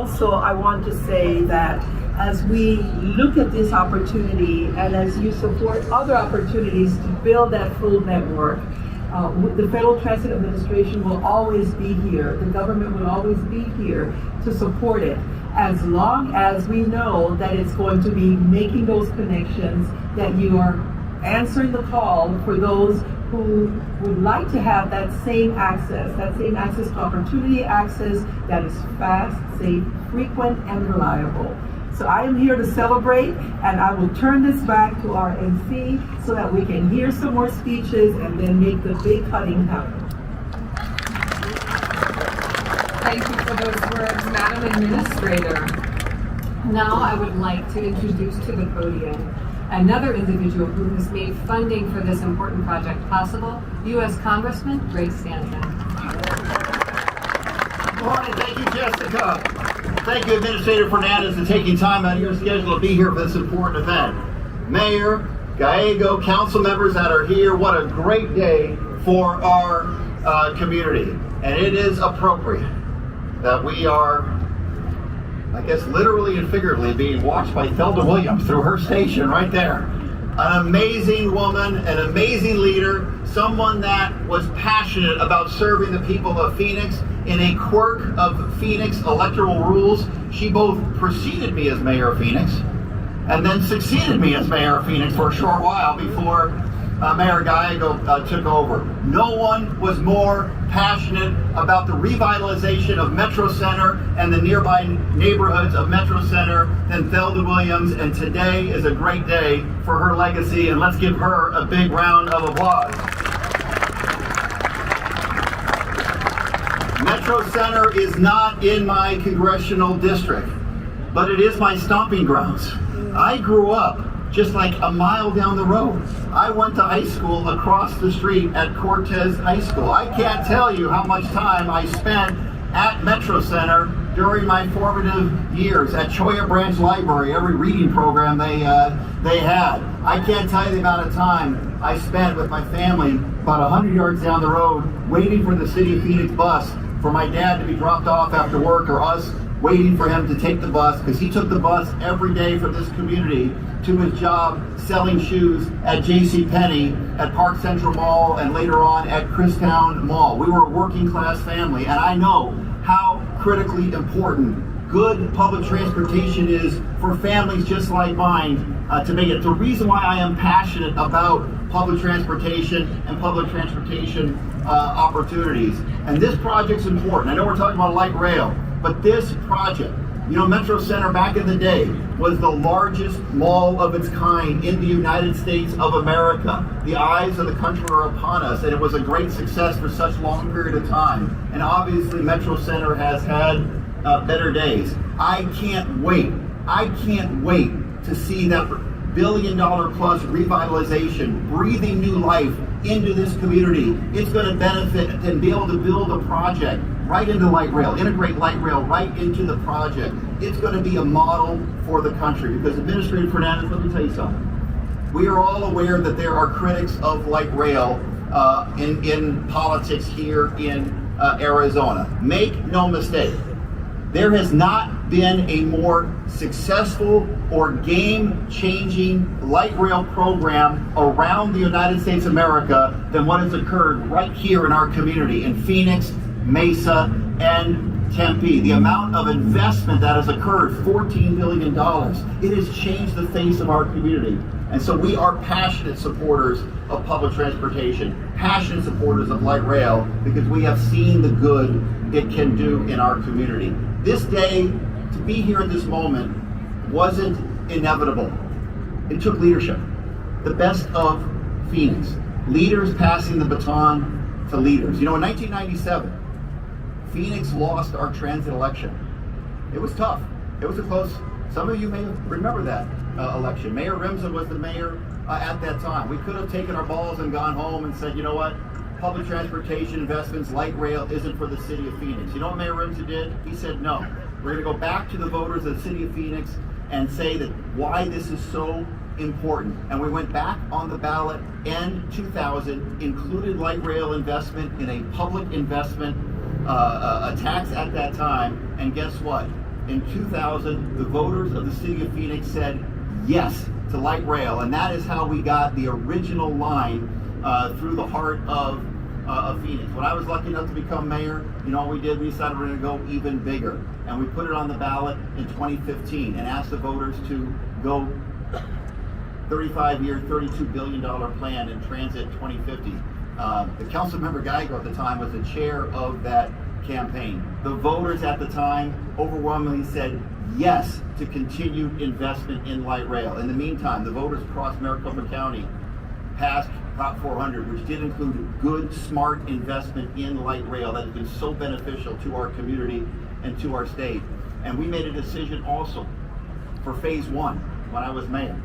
also I want to say that as we look at this opportunity and as you support other opportunities to build that full network, the Federal Transit Administration will always be here. The government will always be here to support it, as long as we know that it's going to be making those connections, that you are answering the call for those who would like to have that same access to opportunity, access that is fast, safe, frequent, and reliable. So I am here to celebrate, and I will turn this back to our MC so that we can hear some more speeches and then make the big cutting happen. Thank you for those words, Madam Administrator. Now I would like to introduce to the podium another individual who has made funding for this important project possible, U.S. Congressman Ray Stanton. Good morning. Thank you, Jessica. Thank you, Administrator Fernandez, for taking time out of your schedule to be here for this important event. Mayor, Gallego, council members that are here, what a great day for our community. And it is appropriate that we are, I guess, literally and figuratively being watched by Thelda Williams through her station right there. An amazing woman, an amazing leader, someone that was passionate about serving the people of Phoenix. In a quirk of Phoenix electoral rules, she both preceded me as mayor of Phoenix and then succeeded me as mayor of Phoenix for a short while before Mayor Gallego took over. No one was more passionate about the revitalization of Metro Center and the nearby neighborhoods of Metro Center than Thelda Williams, and today is a great day for her legacy, and let's give her a big round of applause. Metro Center is not in my congressional district, but it is my stomping grounds. I grew up just like a mile down the road. I went to high school across the street at Cortez High School. I can't tell you how much time I spent at Metro Center during my formative years at Cholla Branch Library, every reading program they had. I can't tell you the amount of time I spent with my family about 100 yards down the road waiting for the City of Phoenix bus for my dad to be dropped off after work, or us waiting for him to take the bus, because he took the bus every day for this community to his job selling shoes at JCPenney, at Park Central Mall, and later on at Christown Mall. We were a working class family, and I know how critically important good public transportation is for families just like mine to make it. The reason why I am passionate about public transportation and public transportation opportunities. And this project's important. I know we're talking about light rail, but this project, you know, Metro Center back in the day was the largest mall of its kind in the United States of America. The eyes of the country are upon us, and it was a great success for such a long period of time. And obviously Metro Center has had better days. I can't wait to see that $1 billion plus revitalization, breathing new life into this community. It's going to benefit and be able to build a project right into light rail, integrate light rail right into the project. It's going to be a model for the country, because Administrator Fernandez, let me tell you something. We are all aware that there are critics of light rail in politics here in Arizona. Make no mistake, there has not been a more successful or game-changing light rail program around the United States of America than what has occurred right here in our community in Phoenix, Mesa, and Tempe. The amount of investment that has occurred, $14 billion, it has changed the face of our community. And so we are passionate supporters of public transportation, passionate supporters of light rail, because we have seen the good it can do in our community. This day, to be here in this moment, wasn't inevitable. It took leadership. The best of Phoenix. Leaders passing the baton to leaders. You know, in 1997, Phoenix lost our transit election. It was tough. It was a close, some of you may remember that election. Mayor Rimza was the mayor at that time. We could have taken our balls and gone home and said, you know what? Public transportation investments, light rail isn't for the city of Phoenix. You know what Mayor Rimza did? He said, no. We're going to go back to the voters of the city of Phoenix and say that why this is so important. And we went back on the ballot in 2000, included light rail investment in a public investment a tax at that time, and guess what? in 2000, the voters of the city of Phoenix said yes to light rail, and that is how we got the original line through the heart of Phoenix. When I was lucky enough to become mayor, you know what we did? We decided we're going to go even bigger, and we put it on the ballot in 2015 and asked the voters to go 35-year, $32 billion plan in Transit 2050. The council member Geiger at the time was the chair of that campaign. The voters at the time overwhelmingly said yes to continued investment in light rail. In the meantime, the voters across Maricopa County passed Prop 400, which did include good, smart investment in light rail that has been so beneficial to our community and to our state. And we made a decision also for phase one when I was mayor.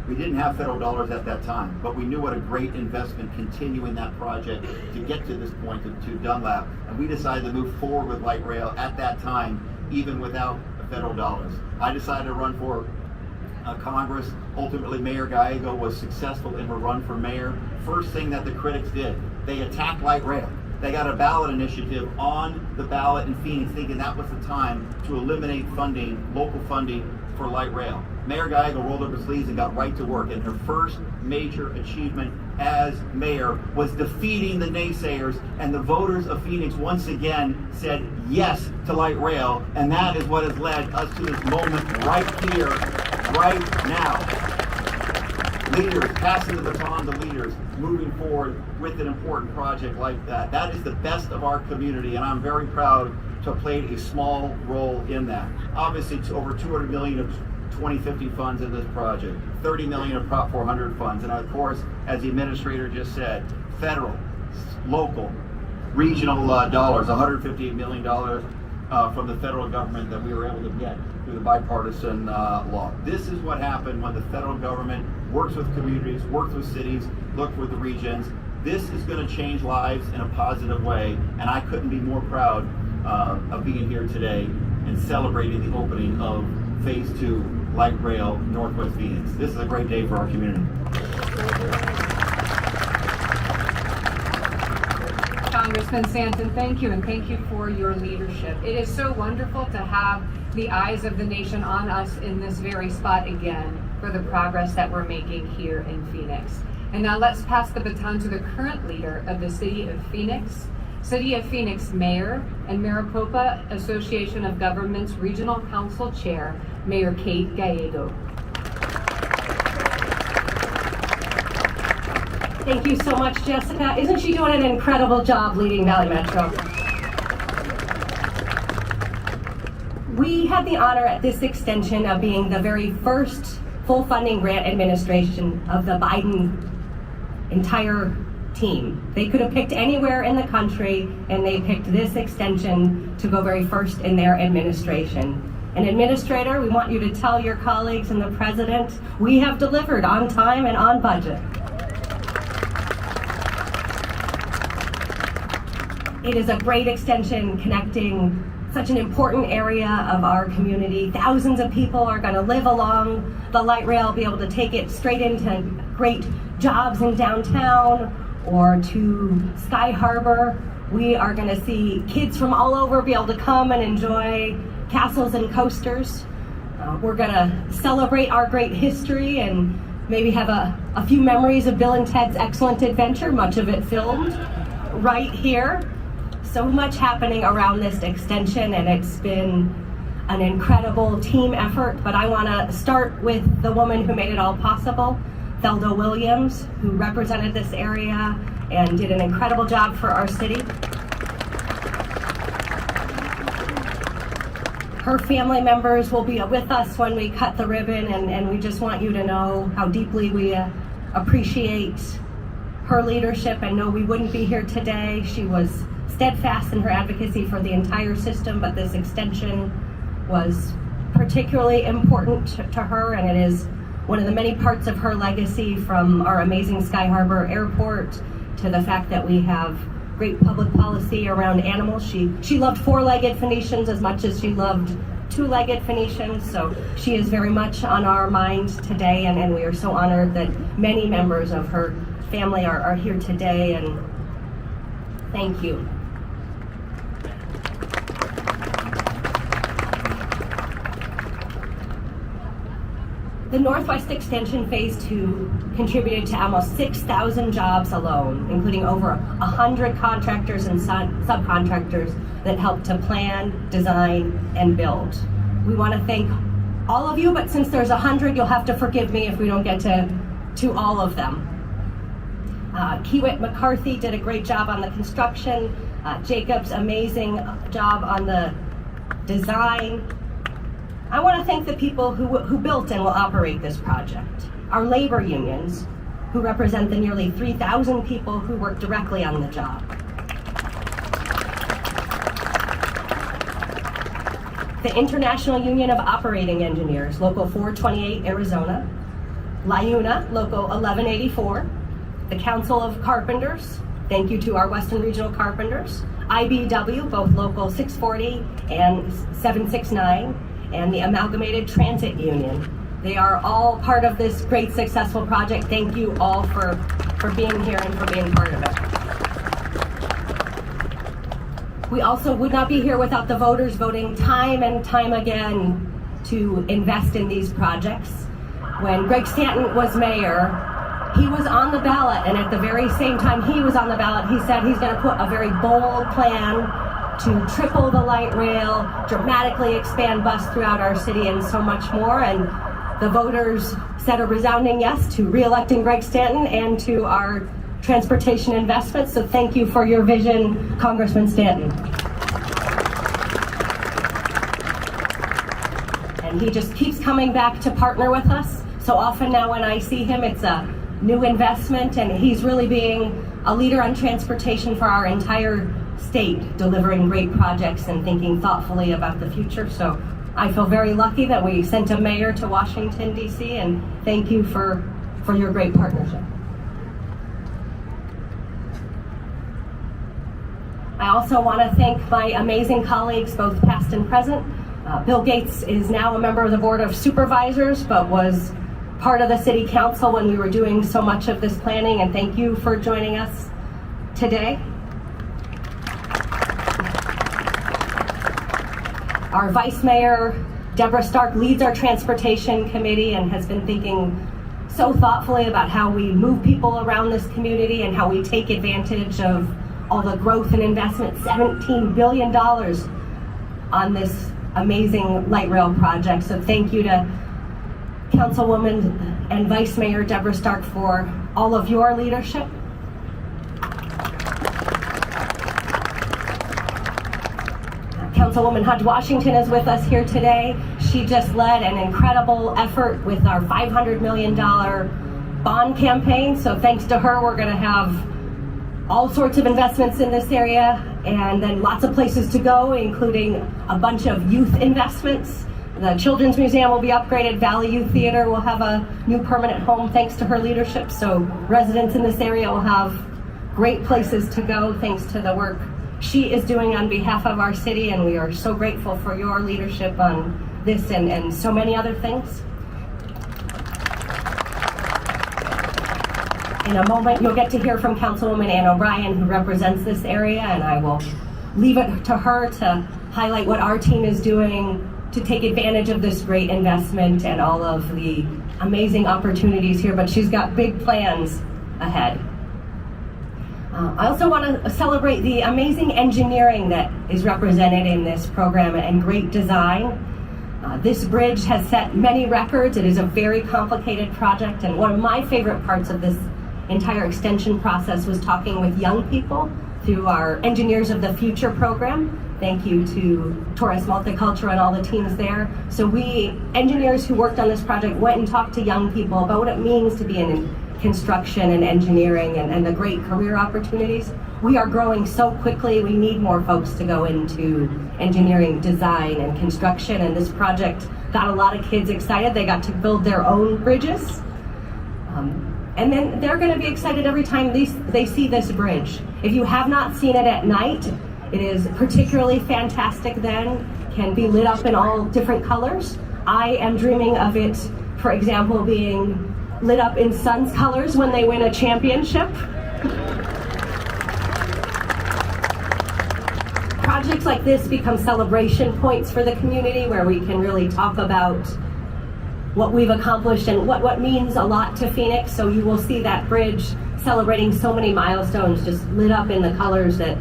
We didn't have federal dollars at that time, but we knew what a great investment continuing that project to get to this point to Dunlap. And we decided to move forward with light rail at that time, even without federal dollars. I decided to run for Congress. Ultimately, Mayor Gallego was successful in her run for mayor. First thing that the critics did, they attacked light rail. They got a ballot initiative on the ballot in Phoenix, thinking that was the time to eliminate funding, local funding for light rail. Mayor Gallego rolled up her sleeves and got right to work, and her first major achievement as mayor was defeating the naysayers, and the voters of Phoenix once again said yes to light rail, and that is what has led us to this moment right here, right now. Leaders, passing the baton to leaders, moving forward with an important project like that. That is the best of our community, and I'm very proud to have played a small role in that. Obviously, it's over $200 million of 2050 funds in this project, $30 million of Prop 400 funds, and of course, as the administrator just said, federal, local, regional dollars, $158 million from the federal government that we were able to get through the bipartisan law. This is what happened when the federal government works with communities, works with cities, look with the regions. This is going to change lives in a positive way, and I couldn't be more proud of being here today and celebrating the opening of Phase 2 Light Rail Northwest Phoenix. This is a great day for our community. Congressman Santon, thank you, and thank you for your leadership. It is so wonderful to have the eyes of the nation on us in this very spot again for the progress that we're making here in Phoenix. And now let's pass the baton to the current leader of the City of Phoenix, City of Phoenix Mayor and Maricopa Association of Governments Regional Council Chair, Mayor Kate Gallego. Thank you so much, Jessica. Isn't she doing an incredible job leading Valley Metro? We had the honor at this extension of being the very first full funding grant administration of the Biden entire team. They could have picked anywhere in the country, and they picked this extension to go very first in their administration. And Administrator, we want you to tell your colleagues and the President, we have delivered on time and on budget. It is a great extension connecting such an important area of our community. Thousands of people are going to live along the light rail, be able to take it straight into great jobs in downtown or to Sky Harbor. We are going to see kids from all over be able to come and enjoy castles and coasters. We're going to celebrate our great history and maybe have a few memories of Bill and Ted's Excellent Adventure, much of it filmed right here. So much happening around this extension, and it's been an incredible team effort, but I want to start with the woman who made it all possible, Thelda Williams, who represented this area and did an incredible job for our city. Her family members will be with us when we cut the ribbon, and we just want you to know how deeply we appreciate her leadership and know we wouldn't be here today. She was steadfast in her advocacy for the entire system, but this extension was particularly important to her, and it is one of the many parts of her legacy, from our amazing Sky Harbor Airport to the fact that we have great public policy around animals. She loved four-legged Phoenicians as much as she loved two-legged Phoenicians, so she is very much on our mind today, and we are so honored that many members of her family are here today, and thank you. The Northwest Extension Phase 2 contributed to almost 6,000 jobs alone, including over 100 contractors and subcontractors that helped to plan, design, and build. We want to thank all of you, but since there's 100, you'll have to forgive me if we don't get to all of them. Kiewit McCarthy did a great job on the construction. Jacob's amazing job on the design. I want to thank the people who built and will operate this project. Our labor unions, who represent the nearly 3,000 people who work directly on the job. The International Union of Operating Engineers, Local 428 Arizona. LIUNA, Local 1184. The Council of Carpenters, thank you to our Western Regional Carpenters. IBW, both Local 640 and 769. And the Amalgamated Transit Union. They are all part of this great successful project. Thank you all for being here and for being part of it. We also would not be here without the voters voting time and time again to invest in these projects. When Greg Stanton was mayor, he was on the ballot, and at the very same time he was on the ballot, he said he's going to put a very bold plan to triple the light rail, dramatically expand bus throughout our city, and so much more. And the voters said a resounding yes to re-electing Greg Stanton and to our transportation investments. So thank you for your vision, Congressman Stanton. And he just keeps coming back to partner with us. So often now when I see him, it's a new investment, and he's really being a leader on transportation for our entire state, delivering great projects and thinking thoughtfully about the future. So I feel very lucky that we sent a mayor to Washington, D.C., and thank you for your great partnership. I also want to thank my amazing colleagues, both past and present. Bill Gates is now a member of the Board of Supervisors, but was part of the City Council when we were doing so much of this planning, and thank you for joining us today. Our Vice Mayor, Deborah Stark, leads our Transportation Committee and has been thinking so thoughtfully about how we move people around this community and how we take advantage of all the growth and investment, $17 billion on this amazing light rail project. So thank you to Councilwoman and Vice Mayor Deborah Stark for all of your leadership. Councilwoman Hodge Washington is with us here today. She just led an incredible effort with our $500 million bond campaign. So thanks to her, we're going to have all sorts of investments in this area, and then lots of places to go, including a bunch of youth investments. The Children's Museum will be upgraded. Valley Youth Theater will have a new permanent home thanks to her leadership. So residents in this area will have great places to go thanks to the work she is doing on behalf of our city, and we are so grateful for your leadership on this and so many other things. In a moment, you'll get to hear from Councilwoman Ann O'Brien, who represents this area, and I will leave it to her to highlight what our team is doing to take advantage of this great investment and all of the amazing opportunities here, but she's got big plans ahead. I also want to celebrate the amazing engineering that is represented in this program and great design. This bridge has set many records. It is a very complicated project, and one of my favorite parts of this entire extension process was talking with young people through our Engineers of the Future program. Thank you to Torres Multicultural and all the teams there. So we, engineers who worked on this project, went and talked to young people about what it means to be in construction and engineering and the great career opportunities. We are growing so quickly, we need more folks to go into engineering, design, and construction, and this project got a lot of kids excited. They got to build their own bridges. And then they're going to be excited every time they see this bridge. If you have not seen it at night, it is particularly fantastic then, can be lit up in all different colors. I am dreaming of it, for example, being lit up in Suns colors when they win a championship. Projects like this become celebration points for the community where we can really talk about what we've accomplished and what means a lot to Phoenix. So you will see that bridge celebrating so many milestones just lit up in the colors that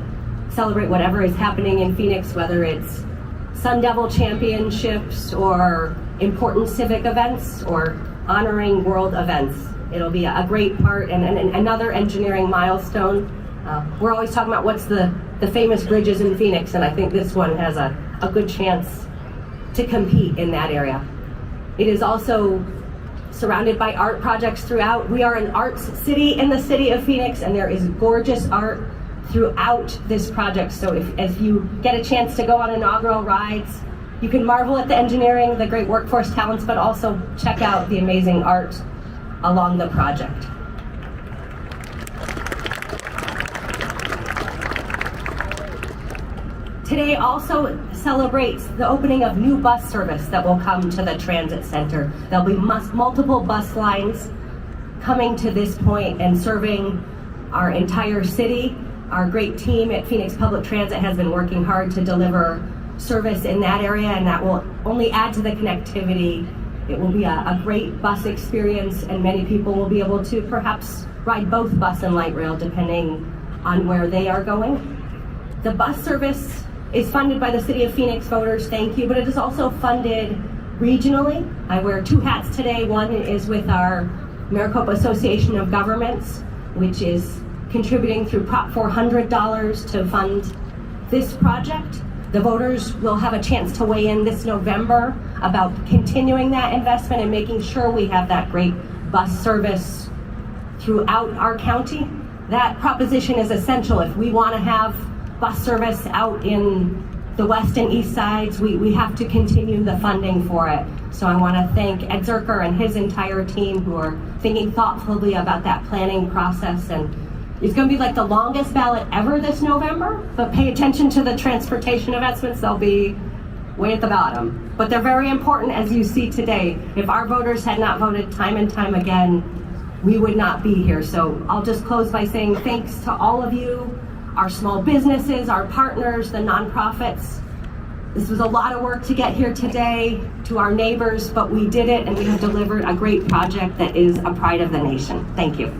celebrate whatever is happening in Phoenix, whether it's Sun Devil championships or important civic events or honoring world events. It'll be a great part and another engineering milestone. We're always talking about what's the famous bridges in Phoenix, and I think this one has a good chance to compete in that area. It is also surrounded by art projects throughout. We are an arts city in the city of Phoenix, and there is gorgeous art throughout this project. So if you get a chance to go on inaugural rides, you can marvel at the engineering, the great workforce talents, but also check out the amazing art along the project. Today also celebrates the opening of new bus service that will come to the transit center. There'll be multiple bus lines coming to this point and serving our entire city. Our great team at Phoenix Public Transit has been working hard to deliver service in that area, and that will only add to the connectivity. It will be a great bus experience, and many people will be able to perhaps ride both bus and light rail depending on where they are going. The bus service is funded by the City of Phoenix voters, thank you, but it is also funded regionally. I wear two hats today. One is with our Maricopa Association of Governments, which is contributing through Prop $400 to fund this project. The voters will have a chance to weigh in this November about continuing that investment and making sure we have that great bus service throughout our county. That proposition is essential. If we want to have bus service out in the west and east sides, we have to continue the funding for it. So I want to thank Ed Zerker and his entire team who are thinking thoughtfully about that planning process. And it's going to be like the longest ballot ever this November, but pay attention to the transportation investments. They'll be way at the bottom. But they're very important, as you see today. If our voters had not voted time and time again, we would not be here. So I'll just close by saying thanks to all of you, our small businesses, our partners, the nonprofits. This was a lot of work to get here today, to our neighbors, but we did it, and we have delivered a great project that is a pride of the nation. Thank you.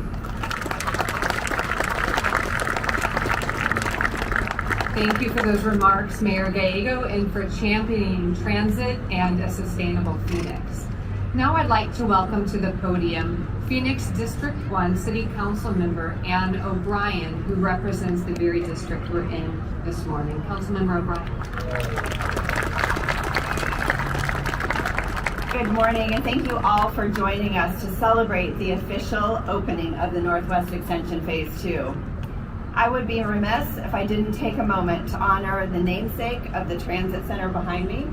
Thank you for those remarks, Mayor Gallego, and for championing transit and a sustainable Phoenix. Now I'd like to welcome to the podium Phoenix District 1 City Council Member Ann O'Brien, who represents the very district we're in this morning. Councilmember O'Brien. Good morning, and thank you all for joining us to celebrate the official opening of the Northwest Extension Phase 2. I would be remiss if I didn't take a moment to honor the namesake of the transit center behind me.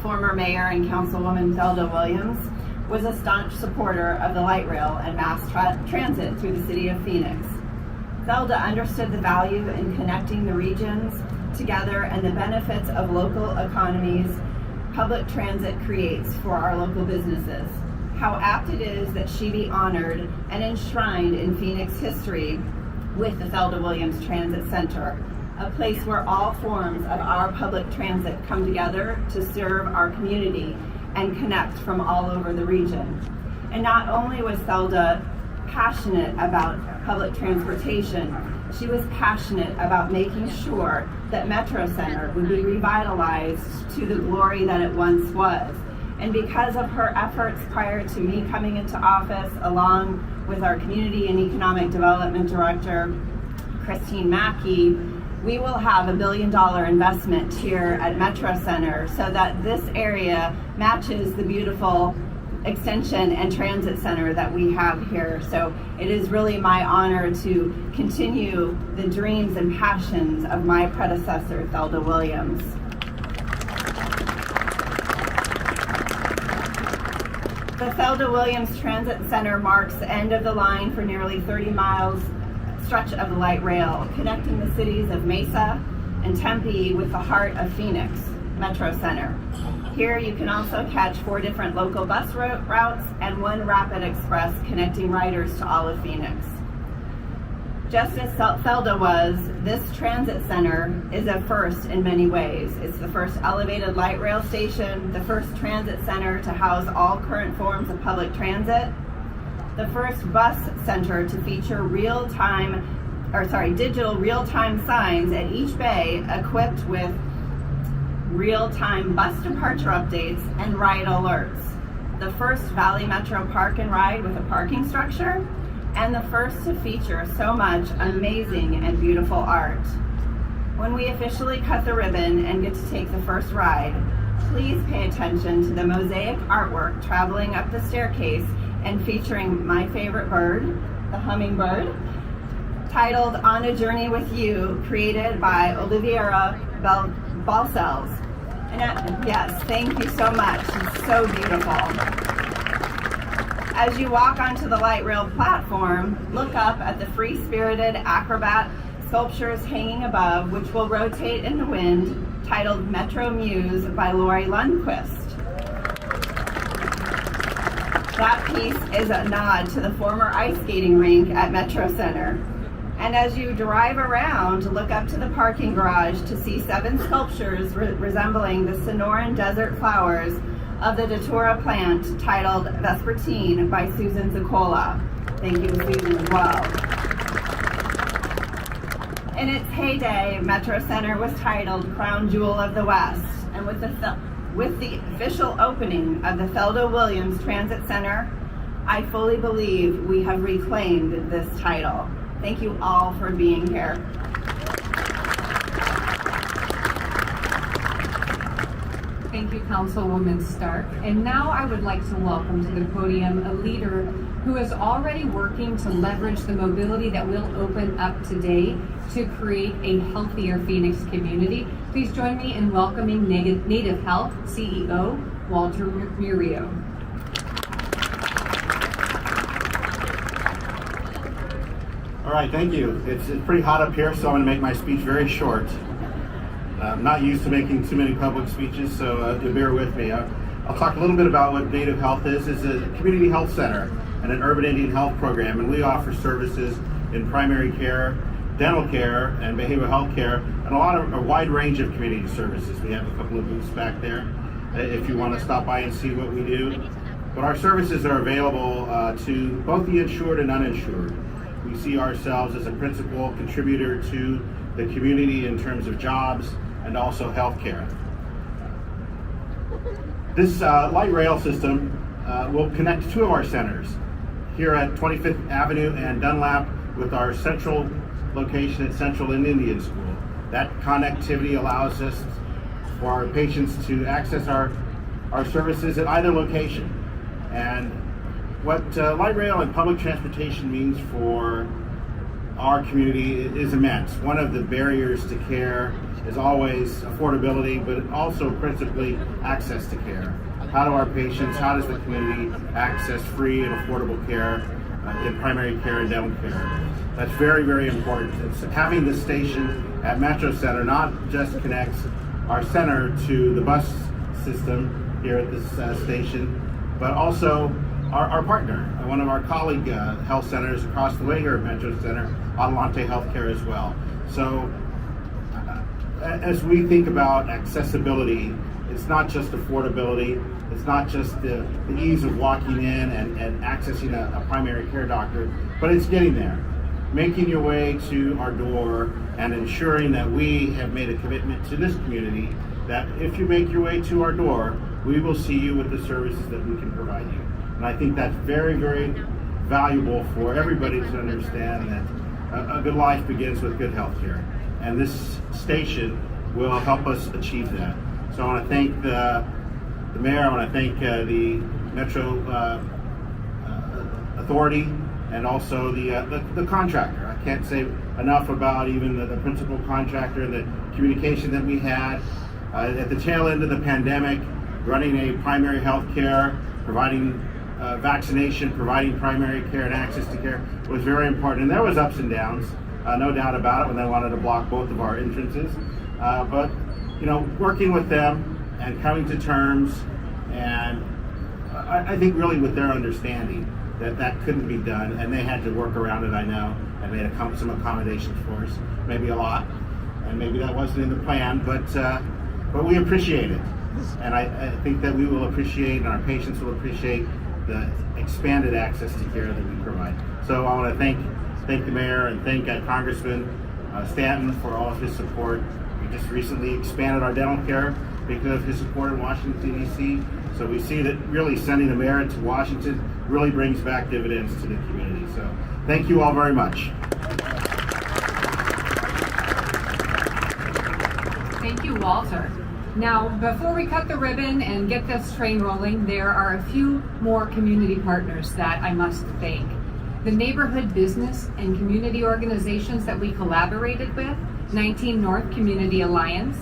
Former Mayor and Councilwoman Thelda Williams was a staunch supporter of the light rail and mass transit through the city of Phoenix. Thelda understood the value in connecting the regions together and the benefits of local economies public transit creates for our local businesses. How apt it is that she be honored and enshrined in Phoenix history with the Thelda Williams Transit Center, a place where all forms of our public transit come together to serve our community and connect from all over the region. And not only was Thelda passionate about public transportation, she was passionate about making sure that Metro Center would be revitalized to the glory that it once was. And because of her efforts prior to me coming into office, along with our Community and Economic Development Director, Christine Mackey, we will have $1 billion investment here at Metro Center so that this area matches the beautiful extension and transit center that we have here. So it is really my honor to continue the dreams and passions of my predecessor, Thelda Williams. The Thelda Williams Transit Center marks the end of the line for nearly 30 miles stretch of the light rail, connecting the cities of Mesa and Tempe with the heart of Phoenix, Metro Center. Here you can also catch 4 different local bus routes and 1 rapid express connecting riders to all of Phoenix. Just as Thelda was, this transit center is a first in many ways. It's the first elevated light rail station, the first transit center to house all current forms of public transit, the first bus center to feature digital real-time signs at each bay equipped with real-time bus departure updates and ride alerts, the first Valley Metro Park and Ride with a parking structure, and the first to feature so much amazing and beautiful art. When we officially cut the ribbon and get to take the first ride, please pay attention to the mosaic artwork traveling up the staircase and featuring my favorite bird, the hummingbird, titled On a Journey with You, created by Oliviera Balcells. And yes, thank you so much. It's so beautiful. As you walk onto the light rail platform, look up at the free-spirited acrobat sculptures hanging above, which will rotate in the wind, titled Metro Muse by Lori Lundquist. That piece is a nod to the former ice skating rink at Metro Center. And as you drive around, look up to the parking garage to see 7 sculptures resembling the Sonoran desert flowers of the Datura plant, titled Vespertine by Susan Zicola. Thank you, Susan, as well. In its heyday, Metro Center was titled Crown Jewel of the West, and with the official opening of the Thelda Williams Transit Center, I fully believe we have reclaimed this title. Thank you all for being here. Thank you, Councilwoman Stark. And now I would like to welcome to the podium a leader who is already working to leverage the mobility that will open up today to create a healthier Phoenix community. Please join me in welcoming Native Health CEO, Walter Murillo. All right, thank you. It's pretty hot up here, so I'm going to make my speech very short. I'm not used to making too many public speeches, so bear with me. I'll talk a little bit about what Native Health is. It's a community health center and an urban Indian health program, and we offer services in primary care, dental care, and behavioral health care, and a wide range of community services. We have a couple of booths back there if you want to stop by and see what we do. But our services are available to both the insured and uninsured. We see ourselves as a principal contributor to the community in terms of jobs and also healthcare. This light rail system will connect 2 of our centers here at 25th Avenue and Dunlap with our central location at Central and Indian School. That connectivity allows us for our patients to access our services at either location. And what light rail and public transportation means for our community is immense. One of the barriers to care is always affordability, but also principally access to care. How do our patients, how does the community access free and affordable care in primary care and dental care? That's very, very important. It's having this station at Metro Center not just connects our center to the bus system here at this station, but also our partner, one of our colleague health centers across the way here at Metro Center, Adelante Healthcare as well. So as we think about accessibility, it's not just affordability, it's not just the ease of walking in and accessing a primary care doctor, but it's getting there. Making your way to our door and ensuring that we have made a commitment to this community that if you make your way to our door, we will see you with the services that we can provide you. And I think that's very, very valuable for everybody to understand that a good life begins with good health care. And this station will help us achieve that. So I want to thank the mayor, I want to thank the Metro Authority, and also the contractor. I can't say enough about even the principal contractor and the communication that we had at the tail end of the pandemic, running a primary health care, providing vaccination, providing primary care and access to care was very important. And there was ups and downs, no doubt about it, when they wanted to block both of our entrances. But you know, working with them and coming to terms, and I think really with their understanding that couldn't be done, and they had to work around it, I know, and made some accommodations for us, maybe a lot, and maybe that wasn't in the plan, but we appreciate it. And I think that we will appreciate, and our patients will appreciate, the expanded access to care that we provide. So I want to thank the mayor and thank Congressman Stanton for all of his support. We just recently expanded our dental care because of his support in Washington, D.C. So we see that really sending the mayor to Washington really brings back dividends to the community. So thank you all very much. Thank you, Walter. Now, before we cut the ribbon and get this train rolling, there are a few more community partners that I must thank. The neighborhood business and community organizations that we collaborated with: 19 North Community Alliance,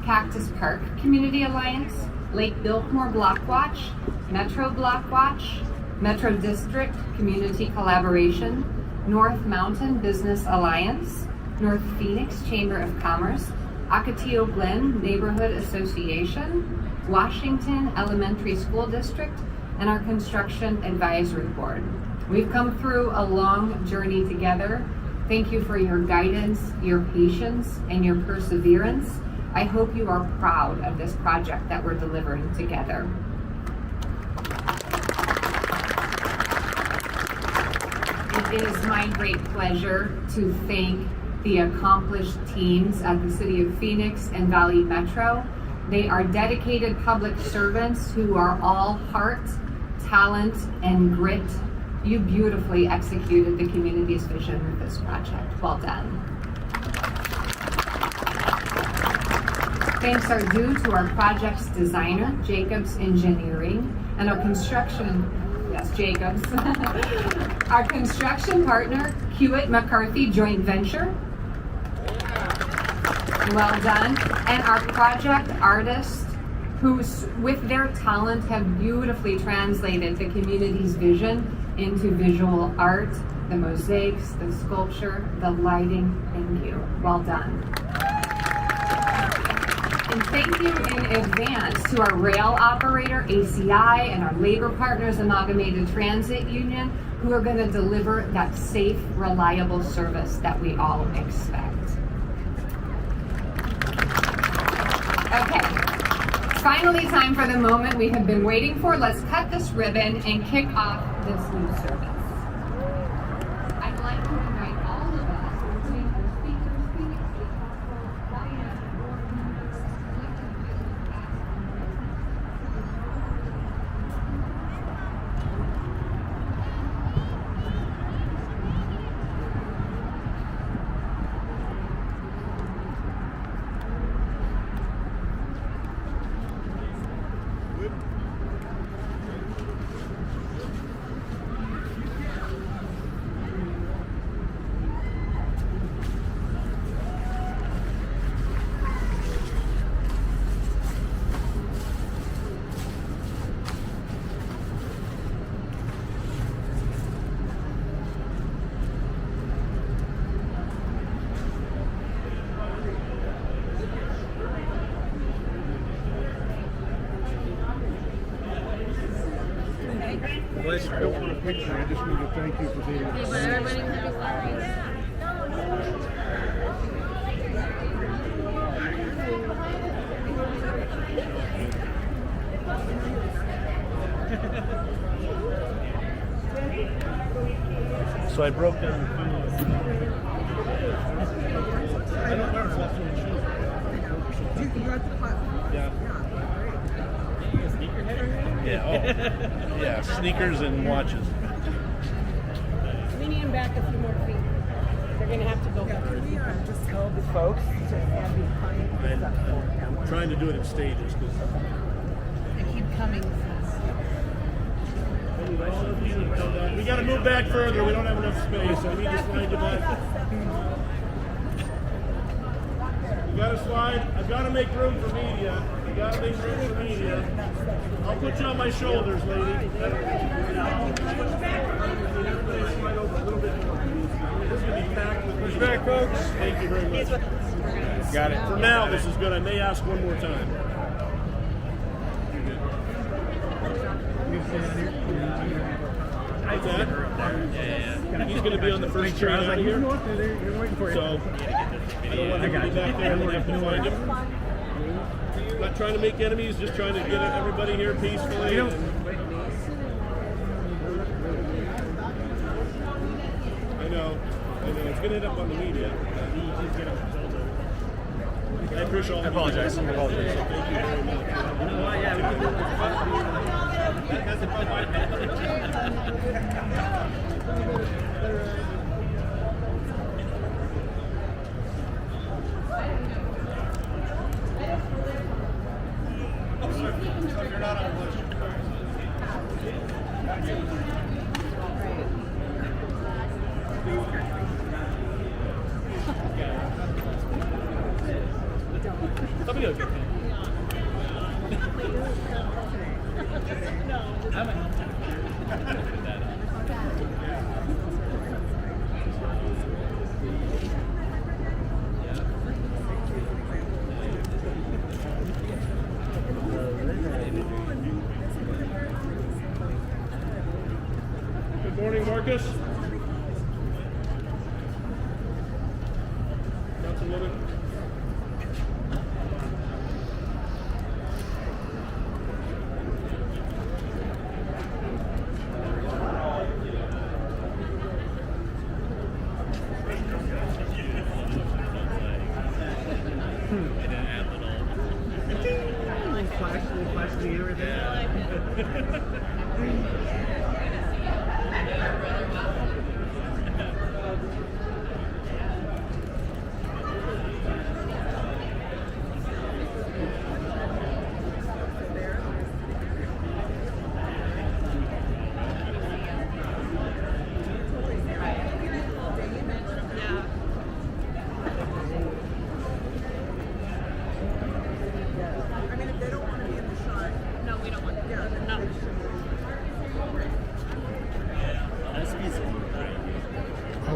Cactus Park Community Alliance, Lake Biltmore Block Watch, Metro Block Watch, Metro District Community Collaboration, North Mountain Business Alliance, North Phoenix Chamber of Commerce, Ocotillo Glen Neighborhood Association, Washington Elementary School District, and our Construction Advisory Board. We've come through a long journey together. Thank you for your guidance, your patience, and your perseverance. I hope you are proud of this project that we're delivering together. It is my great pleasure to thank the accomplished teams at the City of Phoenix and Valley Metro. They are dedicated public servants who are all heart, talent, and grit. You beautifully executed the community's vision with this project. Well done. Thanks are due to our project's designer, Jacobs Engineering, and our Jacobs. Our construction partner, Hewitt McCarthy Joint Venture. Well done. And our project artists, who with their talent have beautifully translated the community's vision into visual art, the mosaics, the sculpture, the lighting. Thank you. Well done. And thank you in advance to our rail operator, ACI, and our labor partners, Amalgamated Transit Union, who are going to deliver that safe, reliable service that we all expect. Okay. Finally, time for the moment we have been waiting for. Let's cut this ribbon and kick off this new service. I'd like to invite all of us to join our speakers, Phoenix State Council, Diane, board members, elected officials, past I don't want a picture, I just need to thank you for being here. So I broke down the food. I don't wear flat-toed shoes. You're at the platform? Yeah. Yeah, oh. Yeah, sneakers and watches. We need them back a few more feet. They're going to have to go back. Can we just tell the folks to be kind? I'm trying to do it in stages because They keep coming. we got to move back further. We don't have enough space, so we need to slide you back. You got to slide. I've got to make room for media. You got to make room for media. I'll put you on my shoulders, lady. Push back, folks. Thank you very much. Got it. For now, this is good. I may ask one more time. What's that? He's going to be on the first train out of here. So, I don't want him to be back there and then have to find him. I'm not trying to make enemies, just trying to get everybody here peacefully. I know. It's going to end up on the media. I appreciate all. I apologize. Thank you very much. You're not on the list. Somebody else. Good morning, Marcus. Councilwoman.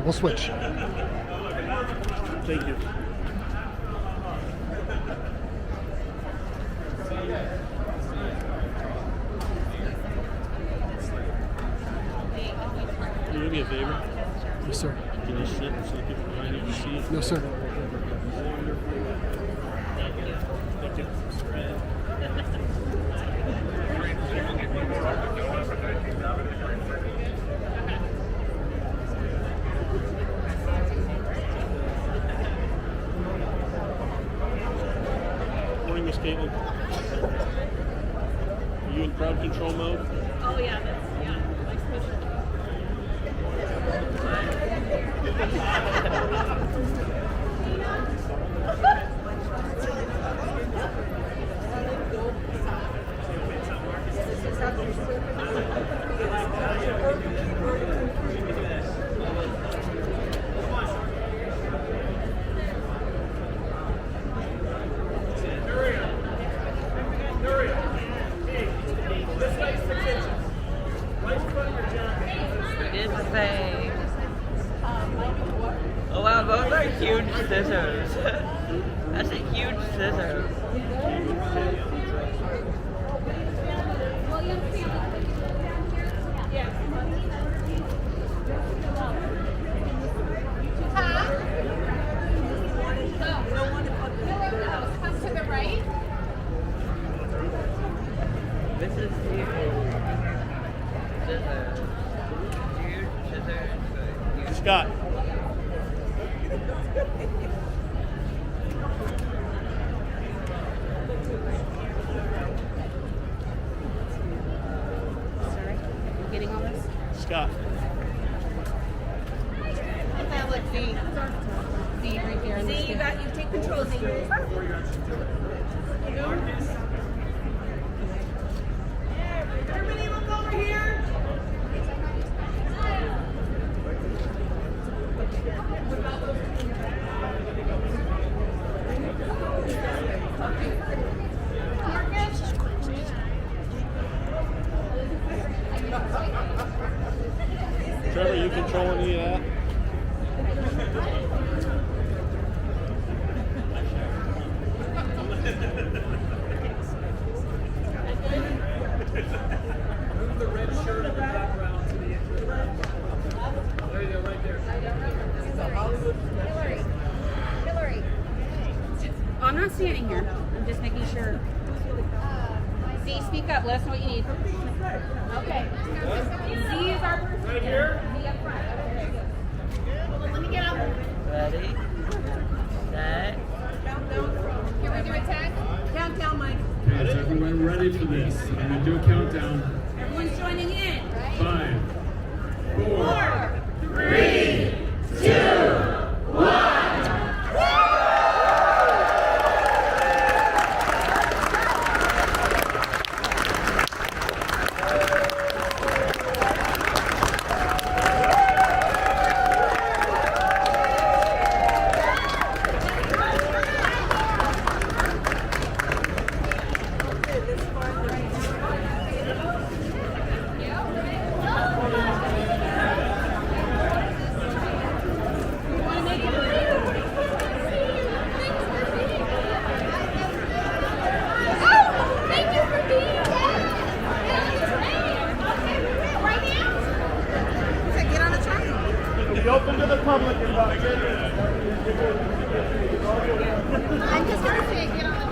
We'll switch. Thank you. Can you do me a favor? Yes, sir. Can you sit so people find your seat? No, sir. Thank you. Morning, Miss Caitlin. Are you in crowd control mode? Oh yeah, nice picture. Oh wow, those are huge scissors. That's a huge scissor. This is huge. Scissors. Huge scissors. Huge. Scott. Sorry, you getting all this? Scott. That like Z right there. Z, you take control. Z. Everybody look over here. Trevor, you control any of that? Move the red shirt in the background to the standing here. I'm just making sure. Z, speak up. Let us know what you need. Okay. Z is our person. Right here? Z up front. Okay, good. Hold on, let me get up. Ready, set. Can we do a tag? Countdown, Mike. Okay, is everyone ready for this? I'm going to do a countdown. Everyone's joining in. 5, 4, 3, 2, 1. Open to the public in about 10 minutes. I'm just going to say, get on the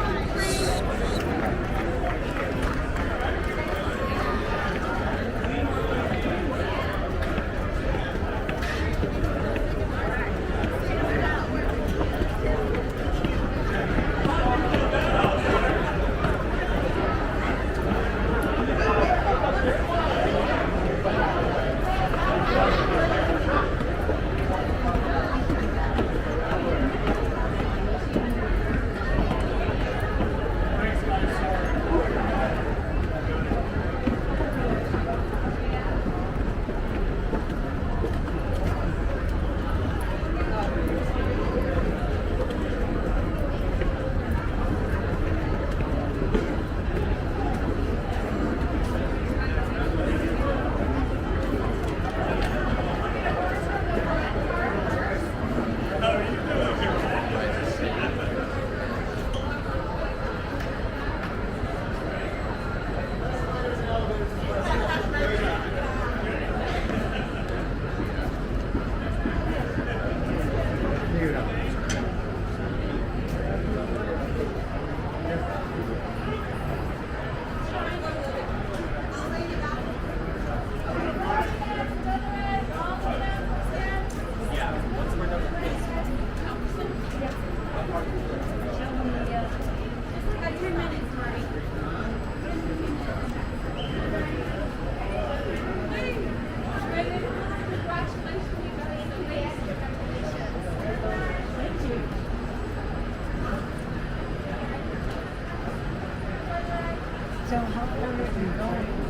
So how far have you gone?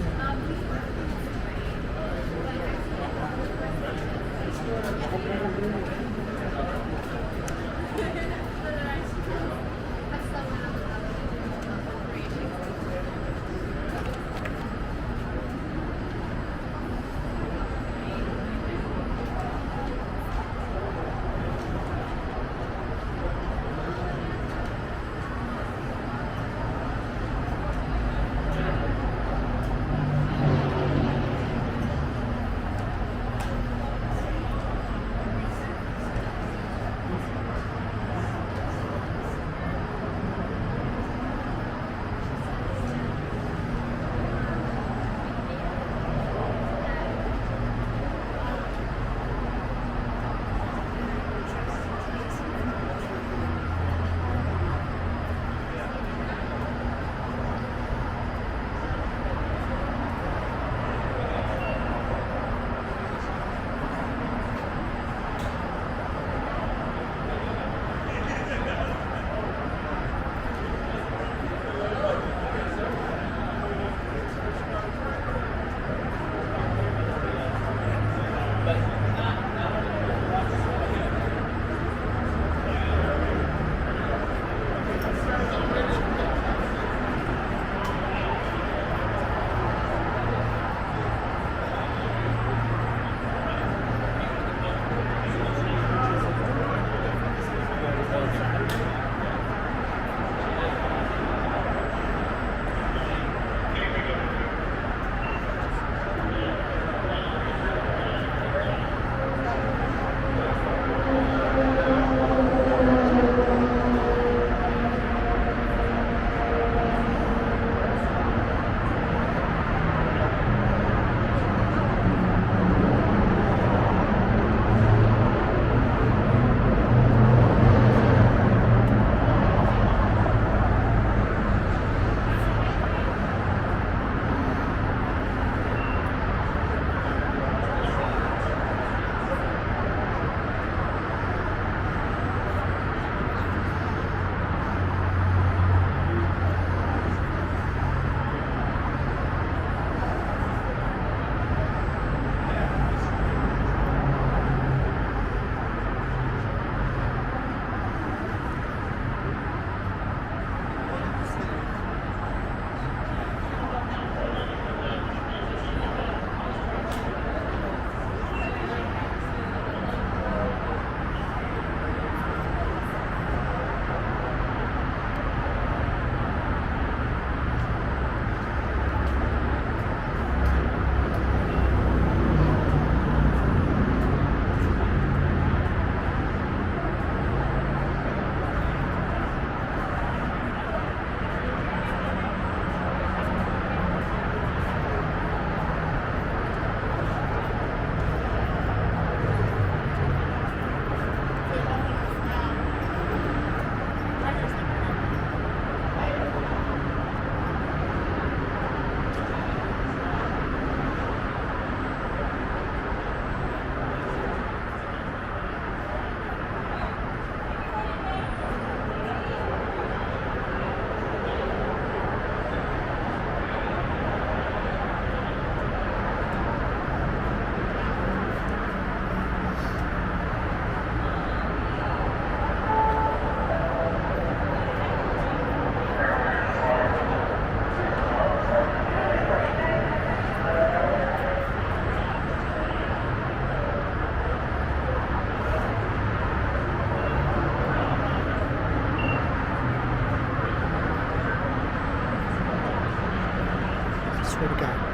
swear to God.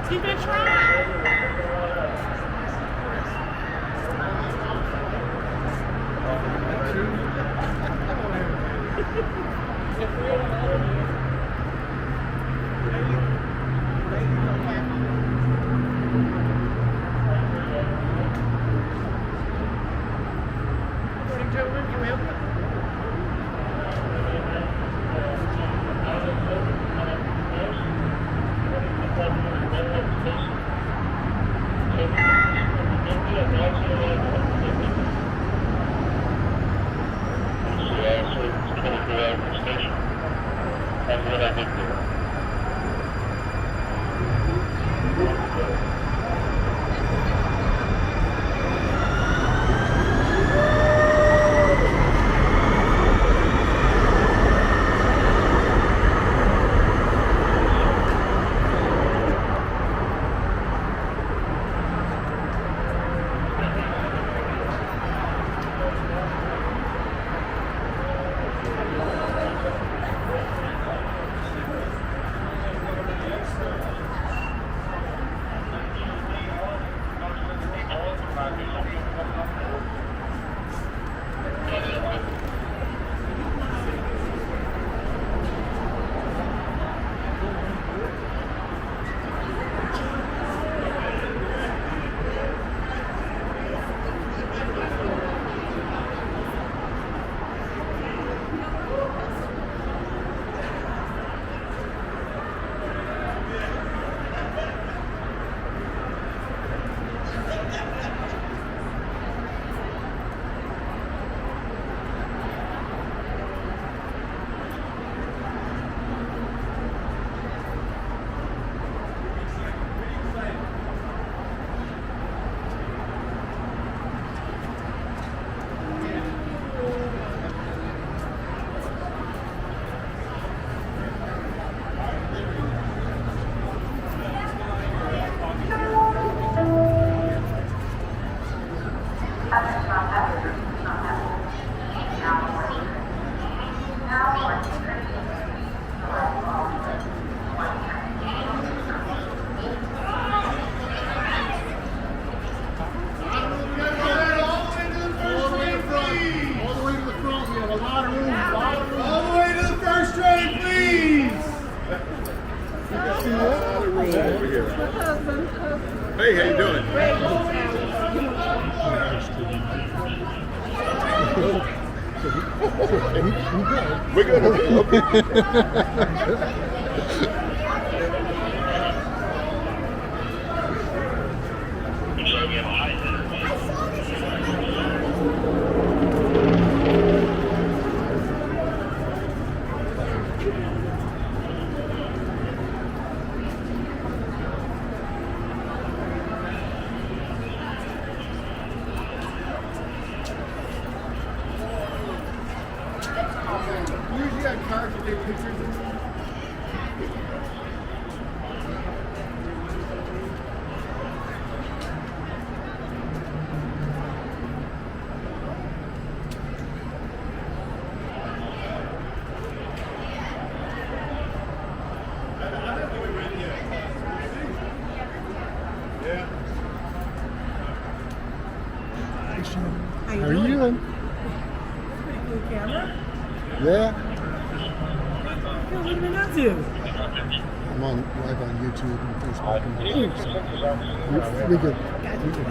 Keep it trying. Hey, how you doing? We're good. How are you doing? Pretty cool camera. Yeah. What have you been up to? I'm on live on YouTube and Facebook and so we good. We good.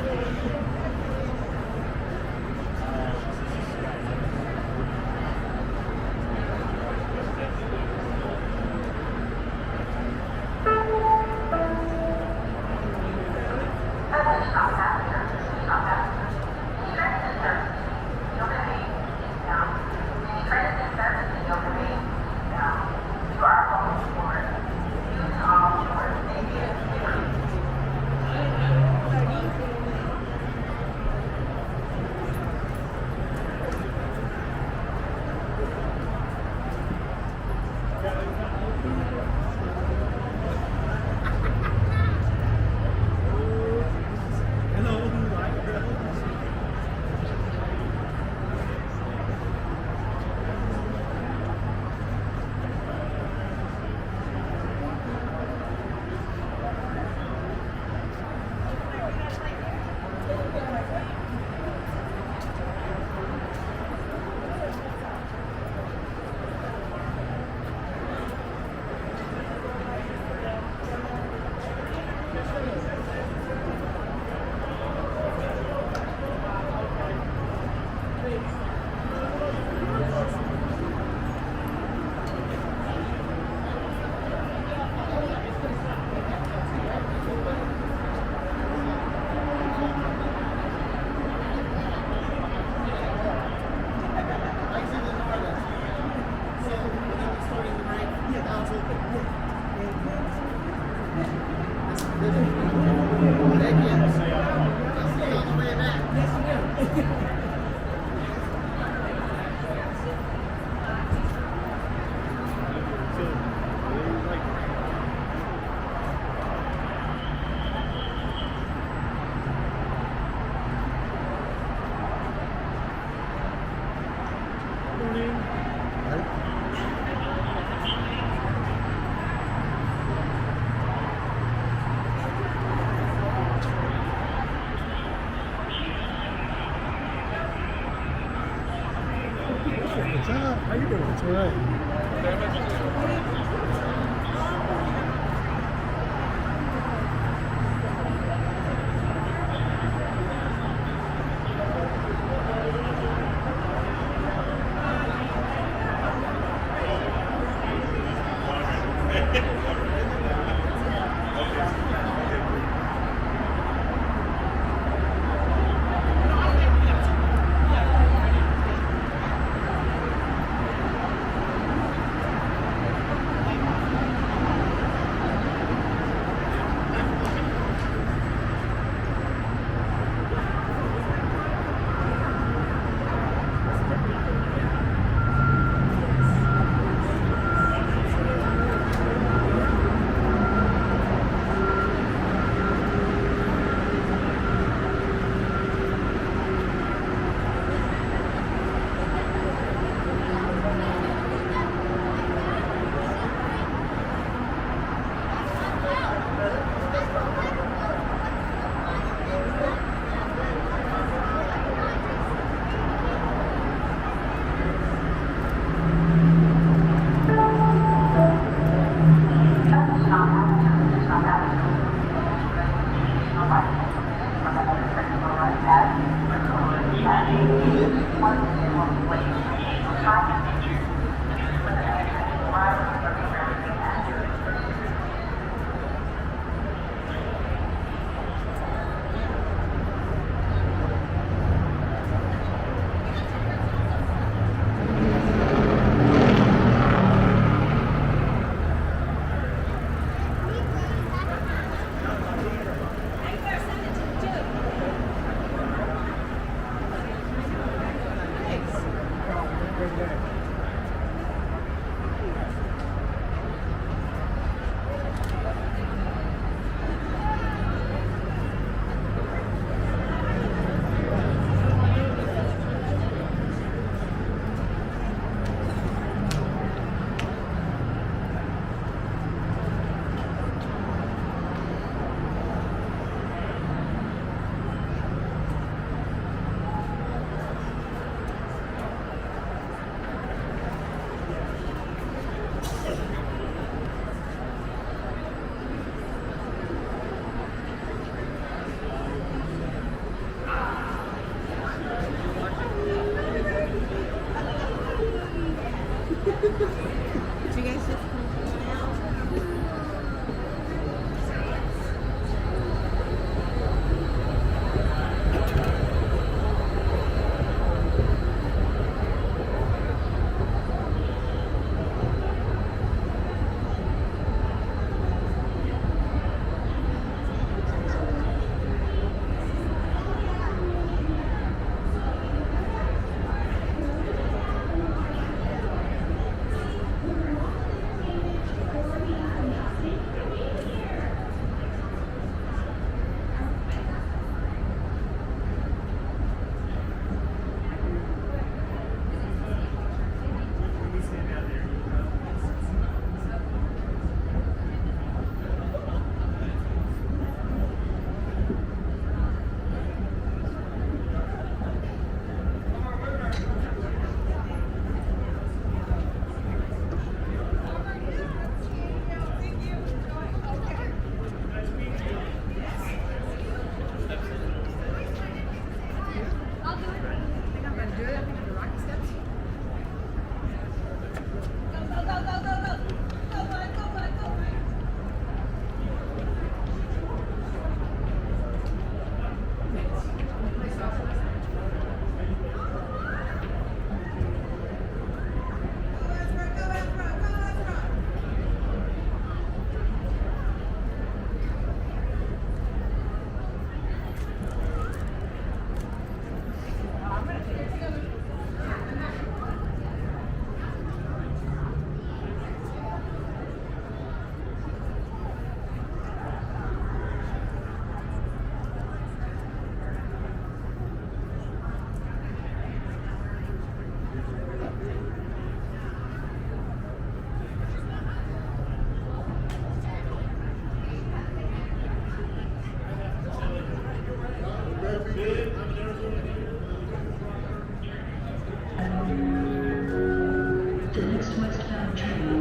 morning. What's up? How you doing? It's all right. Right there. The next westbound train